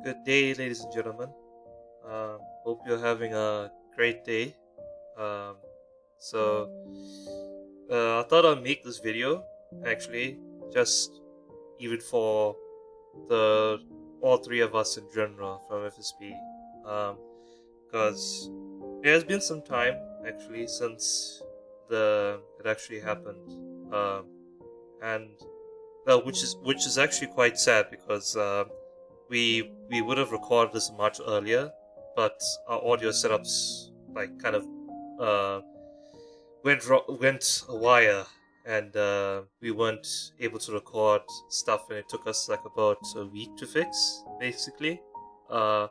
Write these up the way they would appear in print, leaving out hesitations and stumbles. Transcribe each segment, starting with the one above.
Good day, ladies and gentlemen. Hope you're having a great day. Um, so, I thought I'd make this video actually, just even for the all three of us in general from FSP, because it has been some time actually since the it actually happened, and which is actually quite sad because we would have recorded this much earlier, but our audio setups like kind of uh, went a wire, and we weren't able to record stuff, and it took us like about a week to fix, basically. Uh,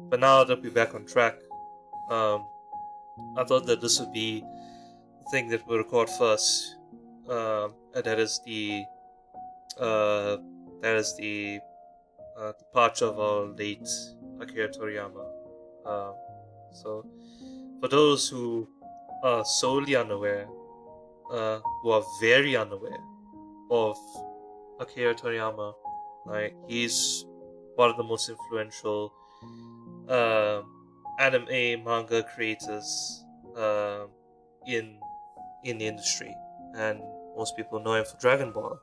but now that we're back on track, um, I thought that this would be the thing that we record first, and uh, that is the departure of our late Akira Toriyama. Um, so, for those who are solely unaware, who are very unaware of Akira Toriyama, like he's one of the most influential uh, anime manga creators in in the industry, and most people know him for Dragon Ball.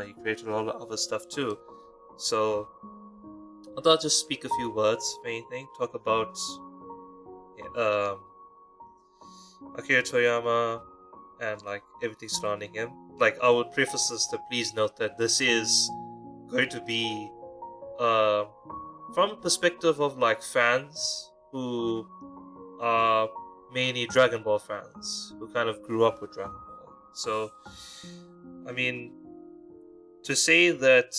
He created a lot of other stuff too. So I thought I'd just speak a few words, if anything, talk about um, Akira Toriyama and like everything surrounding him. Like I would preface this to please note that this is going to be uh, from a perspective of like fans who are mainly Dragon Ball fans who kind of grew up with Dragon Ball. So, I mean, to say that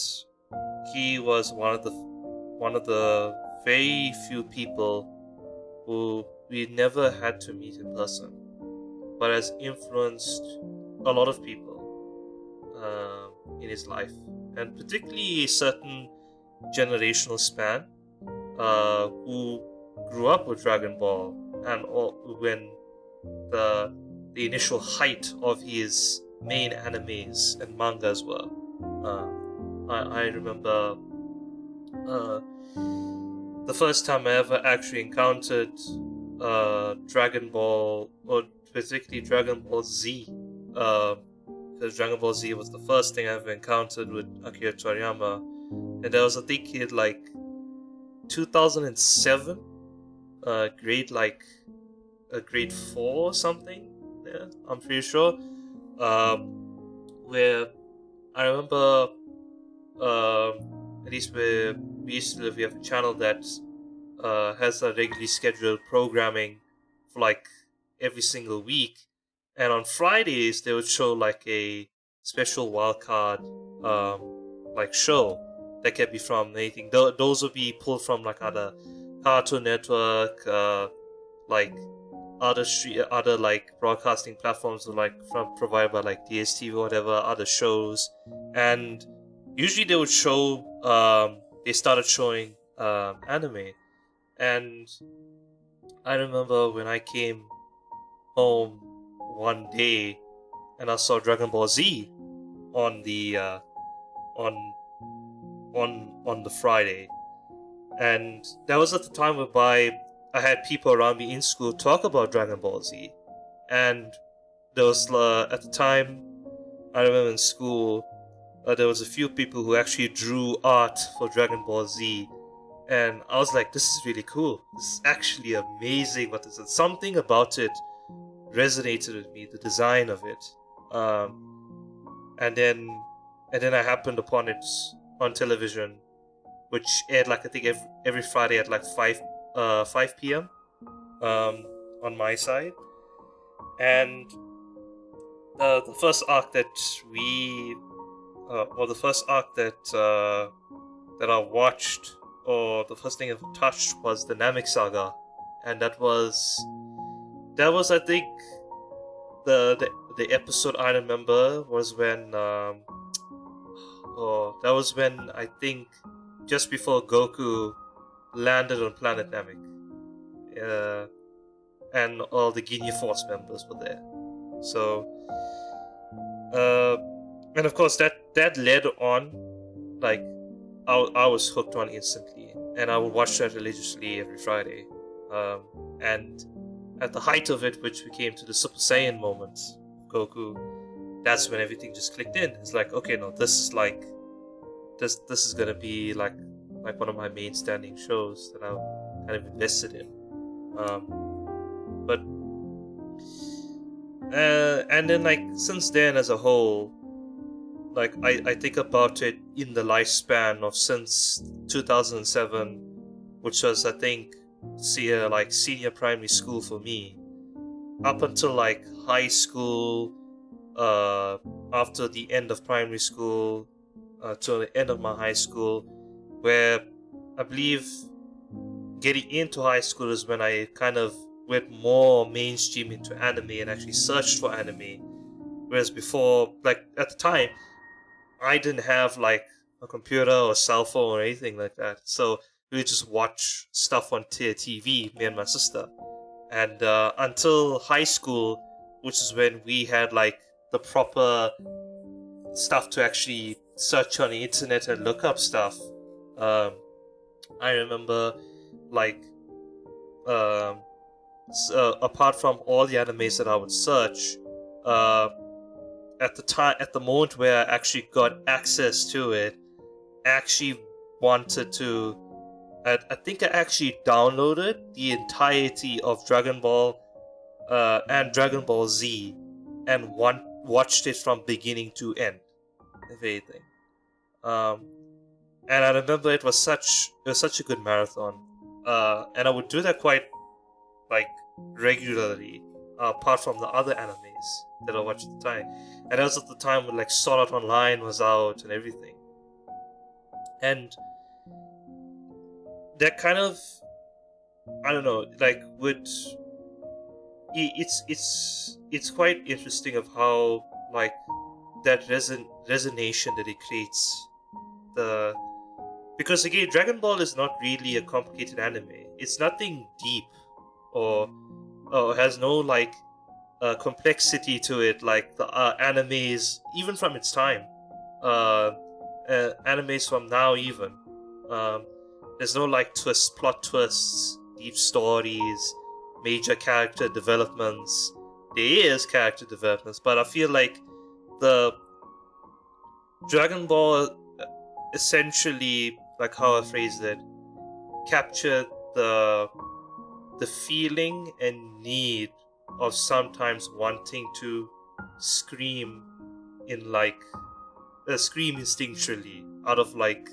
he was one of the very few people who we never had to meet in person, but has influenced a lot of people in his life, and particularly a certain generational span who grew up with Dragon Ball and when the initial height of his main animes and mangas were. I remember uh, the first time I ever actually encountered Dragon Ball, or specifically Dragon Ball Z, because Dragon Ball Z was the first thing I ever encountered with Akira Toriyama, and I was I think in like 2007, grade like grade four or something. Yeah, I'm pretty sure. Where I remember, at least where we used to live, we have a channel that has a regularly scheduled programming for like every single week, and on Fridays they would show like a special wildcard like show that can be from anything. Those would be pulled from like other Cartoon Network, like other like broadcasting platforms, or like from provided by like DSTV or whatever, other shows, and usually they would show they started showing anime. And I remember when I came home one day and I saw Dragon Ball Z on the on on the Friday, and that was at the time whereby I had people around me in school talk about Dragon Ball Z, and there was at the time I remember in school there was a few people who actually drew art for Dragon Ball Z, and I was like, this is really cool. This is actually amazing. What is it? Something about it resonated with me. The design of it, and then I happened upon it on television, which aired like I think every Friday at like 5 p.m. Um, on my side, and the first arc that we or the first arc that I watched, or the first thing I touched, was the Namek Saga, and that was I think the episode I remember was when that was when I think just before Goku landed on planet Namek, uh, and all the Ginyu Force members were there. So, uh, and of course that led on, like I was hooked on instantly, and I would watch that religiously every Friday. And at the height of it, which we came to the Super Saiyan moment, Goku, that's when everything just clicked in. It's like, okay, no, this is like this is gonna be like one of my main standing shows that I'm kind of invested in. But and then like since then as a whole, like I think about it in the lifespan of since 2007, which was I think like senior primary school for me, up until like high school, after the end of primary school, to the end of my high school, where I believe getting into high school is when I kind of went more mainstream into anime and actually searched for anime. Whereas before, like at the time, I didn't have like a computer or cell phone or anything like that. So we would just watch stuff on TV, me and my sister. And until high school, which is when we had like the proper stuff to actually search on the internet and look up stuff. I remember like apart from all the animes that I would search, at the moment where I actually got access to it, I actually wanted to. I think I actually downloaded the entirety of Dragon Ball and Dragon Ball Z, and watched it from beginning to end, if anything. And I remember it was such a good marathon, and I would do that quite like regularly, apart from the other animes that I watched at the time. And that was at the time when like Sword Art Online was out and everything, and that kind of, I don't know, like it's quite interesting of how like that resonation that it creates. Because again, Dragon Ball is not really a complicated anime. It's nothing deep or has no like complexity to it like the animes even from its time. Animes from now even. There's no like plot twists, deep stories, major character developments. There is character developments, but I feel like the Dragon Ball essentially, like how I phrased it, captured the feeling and need of sometimes wanting to scream in like scream instinctually out of like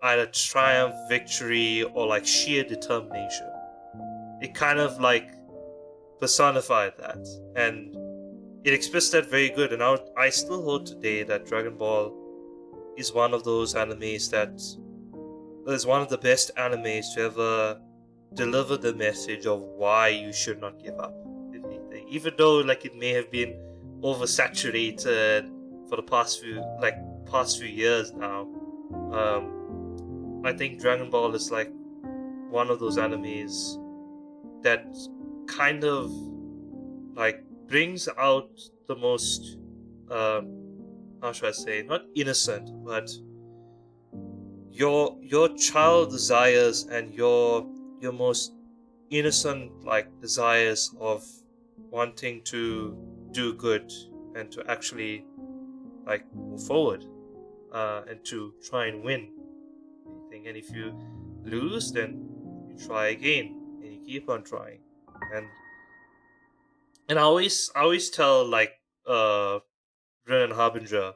either triumph, victory, or like sheer determination. It kind of like personified that, and it expressed that very good. And I still hold today that Dragon Ball is one of those animes that is one of the best animes to ever deliver the message of why you should not give up, if anything. Even though like it may have been oversaturated for the past few years now. I think Dragon Ball is like one of those animes that kind of like brings out the most how should I say, not innocent, but your child desires and your most innocent like desires of wanting to do good and to actually like move forward, and to try and win anything. And if you lose, then you try again and you keep on trying. And I always tell like Ren and Harbinger,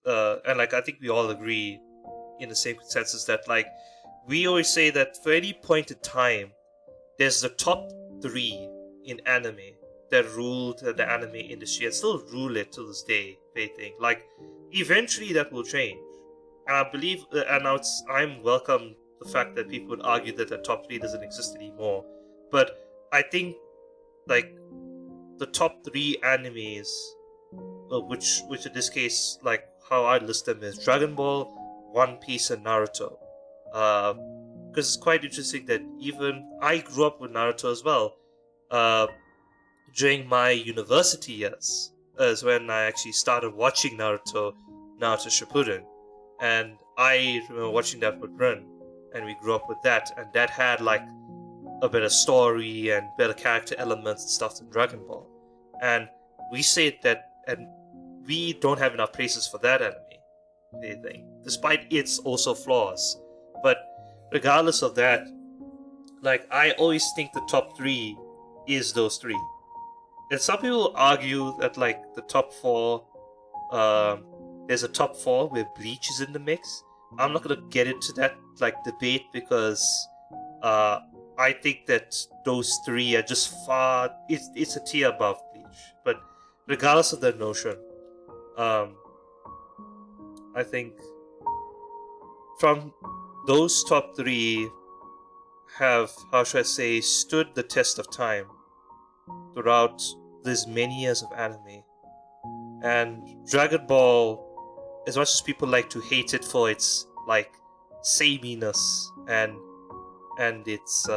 and like I think we all agree in the same consensus that like we always say that for any point in time, there's the top 3 in anime that ruled the anime industry and still rule it to this day. They think like eventually that will change, and I believe, and now I'm welcome the fact that people would argue that the top 3 doesn't exist anymore, but I think like the top 3 animes, which in this case, like how I list them is Dragon Ball, One Piece, and Naruto. Because it's quite interesting that even I grew up with Naruto as well. During my university years is when I actually started watching Naruto Shippuden, and I remember watching that with Ren. and we grew up with that, and that had like a better story and better character elements and stuff than Dragon Ball. And we say that, and we don't have enough praises for that anime, despite its also flaws. But regardless of that, like, I always think the top 3 is those 3. And some people argue that like the top 4, there's a top 4 where Bleach is in the mix. I'm not gonna get into that like debate because I think that those 3 are just far. It's a tier above Bleach. But regardless of that notion, I think from those top 3 have, how should I say, stood the test of time throughout these many years of anime. And Dragon Ball, as much as people like to hate it for its like sameness and its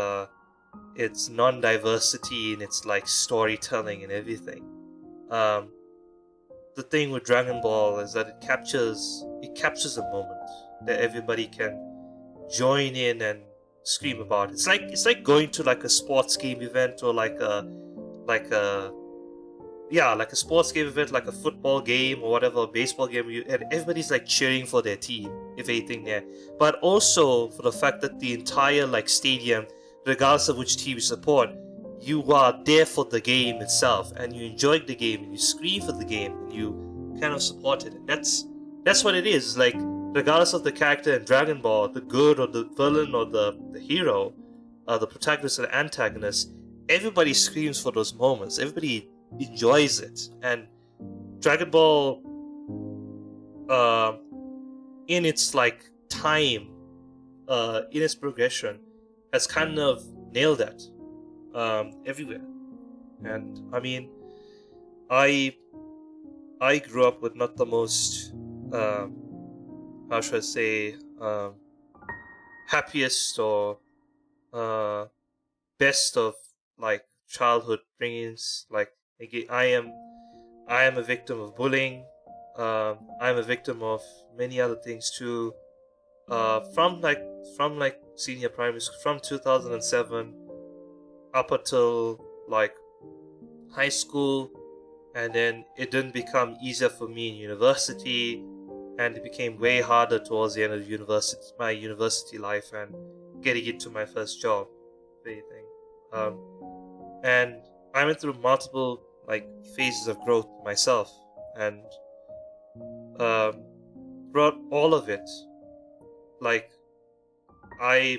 non-diversity in its like storytelling and everything, the thing with Dragon Ball is that it captures a moment that everybody can join in and scream about. It's like going to like a sports game event, or like a sports game event, like a football game or whatever, a baseball game, and everybody's like cheering for their team, if anything there. But also for the fact that the entire like stadium, regardless of which team you support, you are there for the game itself, and you enjoy the game, and you scream for the game, and you kind of support it. And that's what it is. Like, regardless of the character in Dragon Ball, the good or the villain or the hero, the protagonist or the antagonist, everybody screams for those moments. Everybody enjoys it. And Dragon Ball, in its like time, in its progression, has kind of nailed that everywhere. And I mean, I grew up with not the most how should I say, happiest or best of like childhood bringings. Like, I am a victim of bullying. I am a victim of many other things too. From senior primary school, from 2007 up until like high school, and then it didn't become easier for me in university, and it became way harder towards the end of my university life and getting into my first job, if anything. And I went through multiple like phases of growth myself, and throughout all of it, like I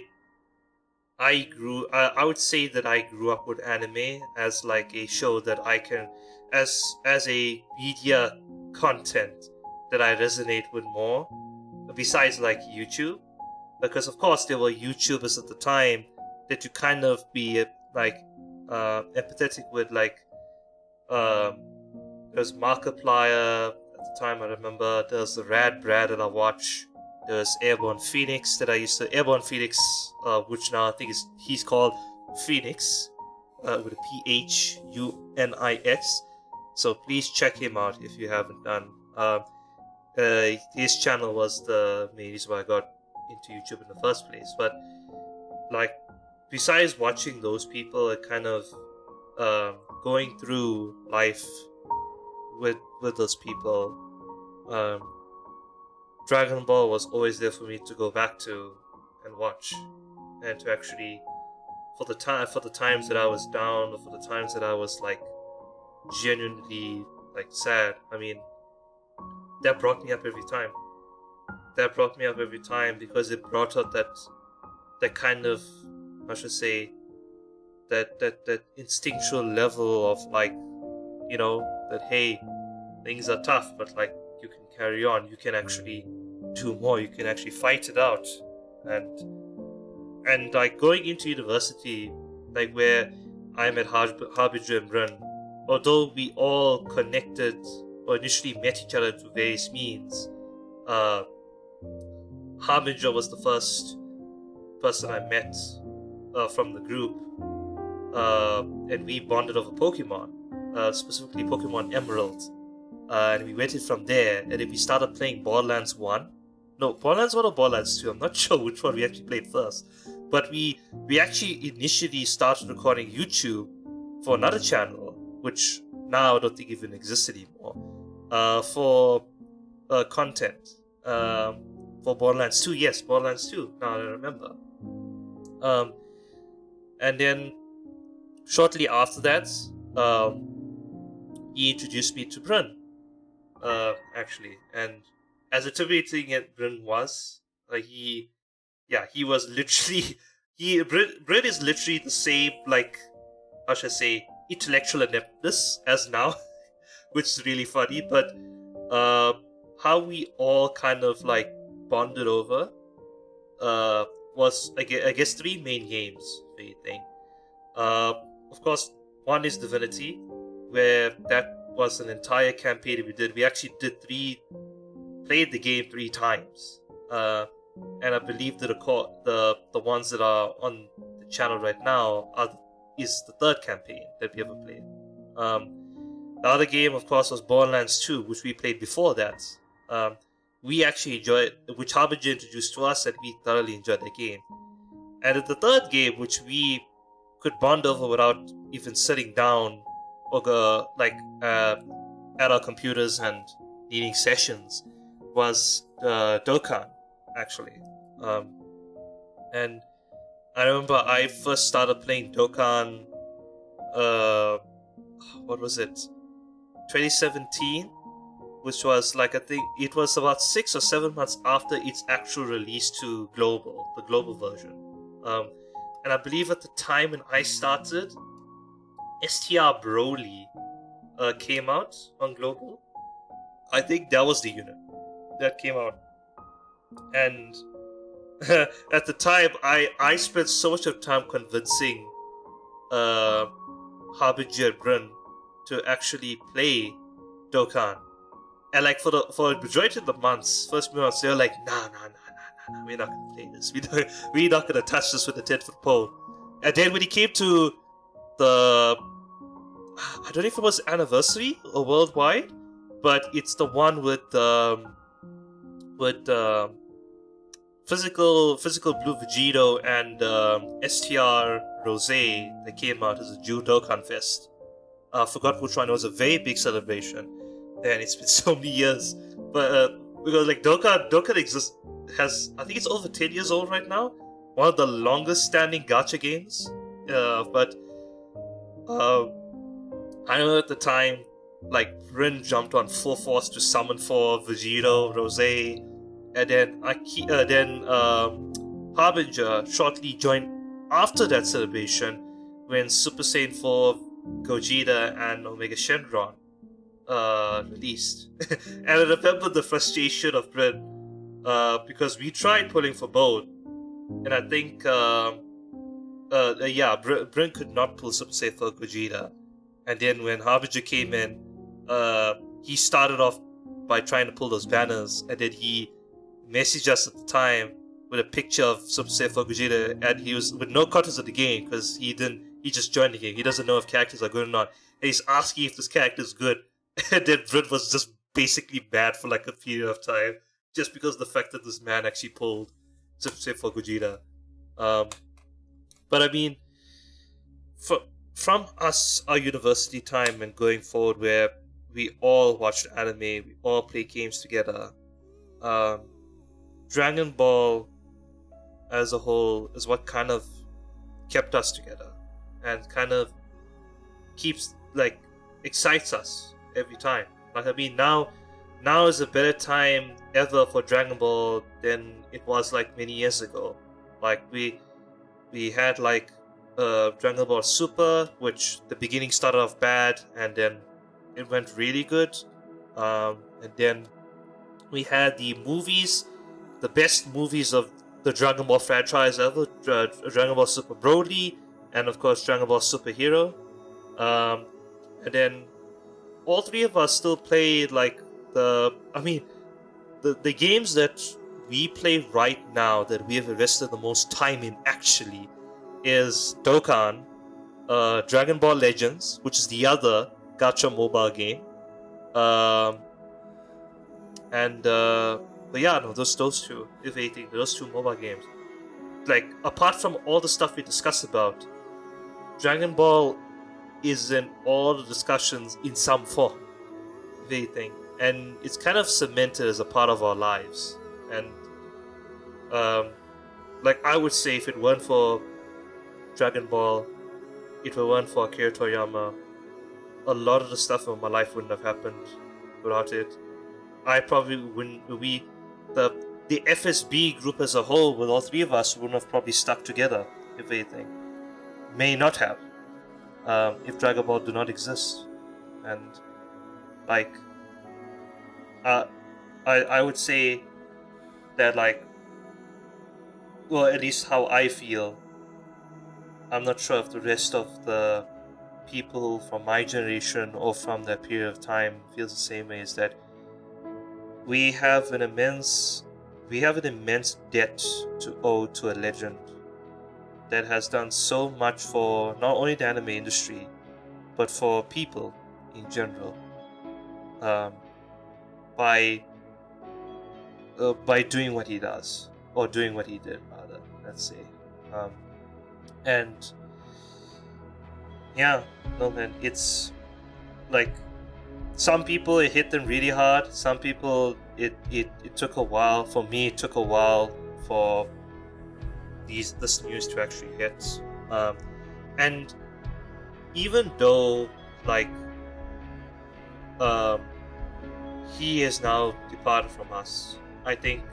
would say that I grew up with anime as like a show that I can, as a media content that I resonate with more, besides like YouTube, because of course there were YouTubers at the time that you kind of be like empathetic with. Like there was Markiplier at the time, I remember. There was the Rad Brad that I watched. There was Airborne Phoenix that I used to, Airborne Phoenix, which now I think he's called Phoenix, with a Phuninix. So please check him out if you haven't done. His channel was the main reason why I got into YouTube in the first place. But like, besides watching those people, kind of going through life with those people, Dragon Ball was always there for me to go back to and watch, and to actually, for the times that I was down, or for the times that I was like genuinely like sad. I mean, that brought me up every time. Because it brought out that kind of, I should say, that instinctual level of like, that hey, things are tough, but like, you can carry on. You can actually do more. You can actually fight it out. And like, going into university, like where I'm at Harbinger and Run, although we all connected or initially met each other through various means, Harbinger was the first person I met from the group, and we bonded over Pokemon, specifically Pokemon Emerald, and we went it from there. And then we started playing Borderlands 1, no, Borderlands 1 or Borderlands 2. I'm not sure which one we actually played first. But we actually initially started recording YouTube for another channel, which now I don't think even exists anymore, for content. For Borderlands 2, yes, Borderlands 2, now I remember. And then shortly after that, he introduced me to Bryn, actually. And as intimidating as Bryn was, he was literally, Bryn is literally the same, like, how should I say, intellectual ineptness as now, which is really funny, but how we all kind of like bonded over was, I guess, three main games, if anything. Of course, one is Divinity, where that was an entire campaign that we did. We actually played the game 3 times. And I believe the ones that are on the channel right now is the third campaign that we ever played. The other game, of course, was Borderlands 2, which we played before that. We actually enjoyed, which Harbinger introduced to us, and we thoroughly enjoyed the game. And the third game, which we could bond over without even sitting down or at our computers and needing sessions, was Dokkan, actually. And I remember I first started playing Dokkan, what was it, 2017, which was like, I think it was about 6 or 7 months after its actual release to the global version. And I believe at the time when I started, STR Broly came out on global. I think that was the unit that came out. And at the time, I spent so much of time convincing Harbinger and Bryn to actually play Dokkan. And like for the majority of the first months, they were like, nah, we're not gonna play this. We're not gonna touch this with a 10-foot pole. And then when it came to I don't know if it was anniversary or worldwide, but it's the one with physical Blue Vegito and STR Rose that came out as a June Dokkan Fest. I forgot which one. It was a very big celebration, and it's been so many years. But because like Dokkan exists, I think it's over 10 years old right now. One of the longest standing gacha games. But I know at the time, like, Bryn jumped on full force to summon for Vegito, Rose, and then Harbinger shortly joined after that celebration when Super Saiyan 4, Gogeta, and Omega Shenron released. And I remember the frustration of Bryn, because we tried pulling for both, and I think Bryn could not pull Super Saiyan 4 Gogeta. And then when Harbinger came in, he started off by trying to pull those banners, and then he messaged us at the time with a picture of Super Saiyan 4 Gogeta, and he was with no context of the game because he just joined the game. He doesn't know if characters are good or not, and he's asking if this character is good. And then Bryn was just basically bad for like a period of time, just because of the fact that this man actually pulled Super Saiyan 4 Gogeta. But I mean, from us, our university time and going forward, where we all watched anime, we all play games together, Dragon Ball as a whole is what kind of kept us together and kind of excites us every time. Like, I mean, now is a better time ever for Dragon Ball than it was like many years ago. Like, we had like Dragon Ball Super, which the beginning started off bad and then it went really good. And then we had the movies, the best movies of the Dragon Ball franchise ever, Dragon Ball Super Broly, and of course Dragon Ball Super Hero. And then all three of us still play like the games that we play right now that we have invested the most time in actually is Dokkan, Dragon Ball Legends, which is the other gacha mobile game, and But yeah, no, those two, if anything, those two mobile games. Like, apart from all the stuff we discussed about, Dragon Ball is in all the discussions in some form, if anything. And it's kind of cemented as a part of our lives. And, um, like, I would say if it weren't for Dragon Ball, if it weren't for Akira Toriyama, a lot of the stuff in my life wouldn't have happened without it. I probably wouldn't. The FSB group as a whole, with all three of us, wouldn't have probably stuck together. If anything, may not have, if Dragon Ball do not exist. And like, I would say that, like, well, at least how I feel. I'm not sure if the rest of the people from my generation or from that period of time feels the same way. Is that we have an immense debt to owe to a legend that has done so much for not only the anime industry but for people in general, um, by doing what he does, or doing what he did rather, let's say. And yeah, no man, it's like, some people it hit them really hard. Some people it took a while. For me, it took a while for this news to actually hit. And even though, like, he is now departed from us, I think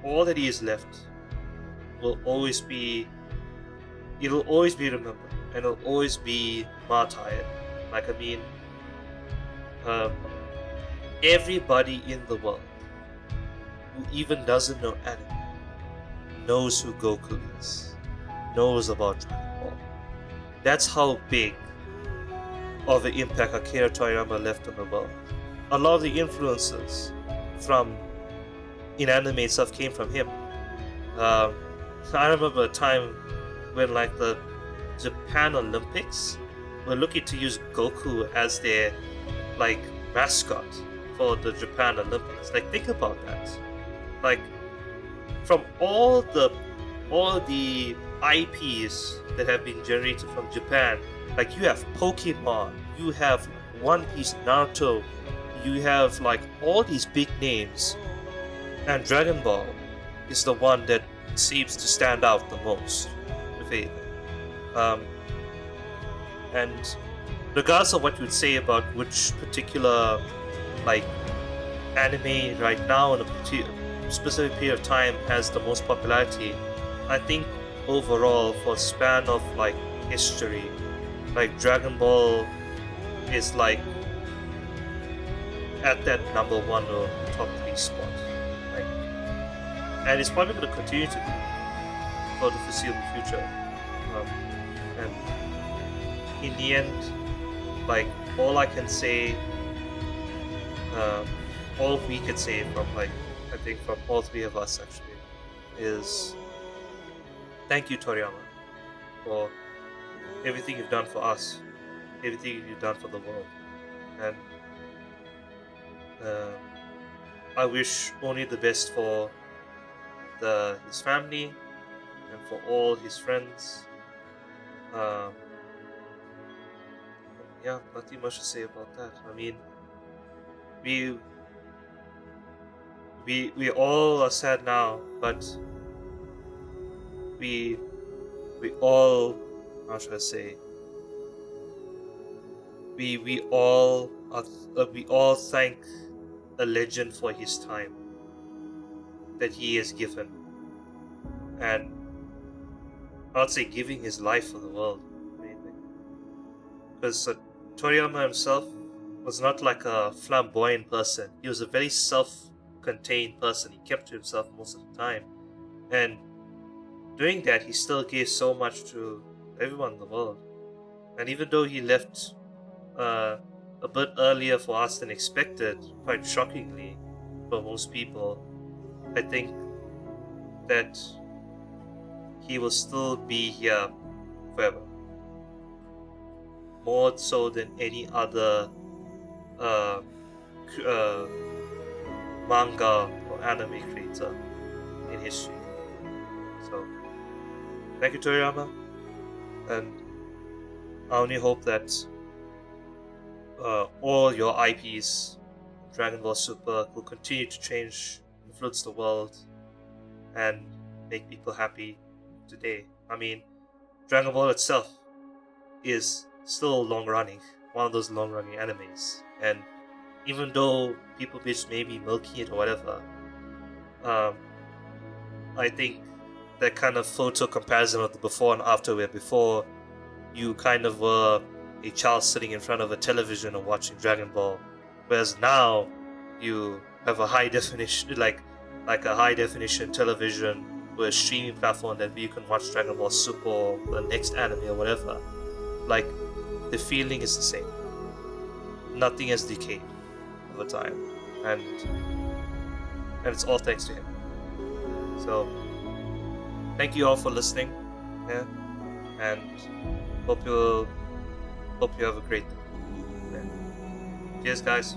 all that he is left will always be. It'll always be remembered, and it'll always be martyred. Like, I mean, everybody in the world who even doesn't know anime knows who Goku is, knows about Dragon Ball. That's how big of an impact Akira Toriyama left on the world. A lot of the influences from in anime stuff came from him. I remember a time when, like, the Japan Olympics were looking to use Goku as their, like, mascot for the Japan Olympics. Like, think about that. Like, from all the IPs that have been generated from Japan, like, you have Pokemon, you have One Piece, Naruto, you have, like, all these big names, and Dragon Ball is the one that seems to stand out the most, if anything. And regardless of what you would say about which particular, like, anime right now in a specific period of time has the most popularity, I think overall, for a span of, like, history, like, Dragon Ball is, like, at that number one or top 3 spot. Like, and it's probably going to continue to be for the foreseeable future. And in the end, like, all I can say, all we can say from, like, I think from all three of us actually, is thank you, Toriyama, for everything you've done for us, everything you've done for the world. And I wish only the best for his family and for all his friends. Yeah, nothing much to say about that. I mean, we all are sad now, but we all, how should I say? We all thank a legend for his time that he has given, and I'd say giving his life for the world, mainly. Because Toriyama himself was not like a flamboyant person. He was a very self-contained person. He kept to himself most of the time, and doing that, he still gave so much to everyone in the world. And even though he left a bit earlier for us than expected, quite shockingly for most people, I think that he will still be here forever. More so than any other manga or anime creator in history. So, thank you, Toriyama, and I only hope that all your IPs, Dragon Ball Super, will continue to change, influence the world, and make people happy today. I mean, Dragon Ball itself is still long running, one of those long running animes, and even though people bitch maybe milking it or whatever, I think that kind of photo comparison of the before and after, where before you kind of were a child sitting in front of a television and watching Dragon Ball, whereas now you have a high definition, like a high definition television with a streaming platform that you can watch Dragon Ball Super or the next anime or whatever. Like, the feeling is the same. Nothing has decayed over time, and it's all thanks to him. So, thank you all for listening, yeah, and hope you have a great day. Yeah. Cheers, guys.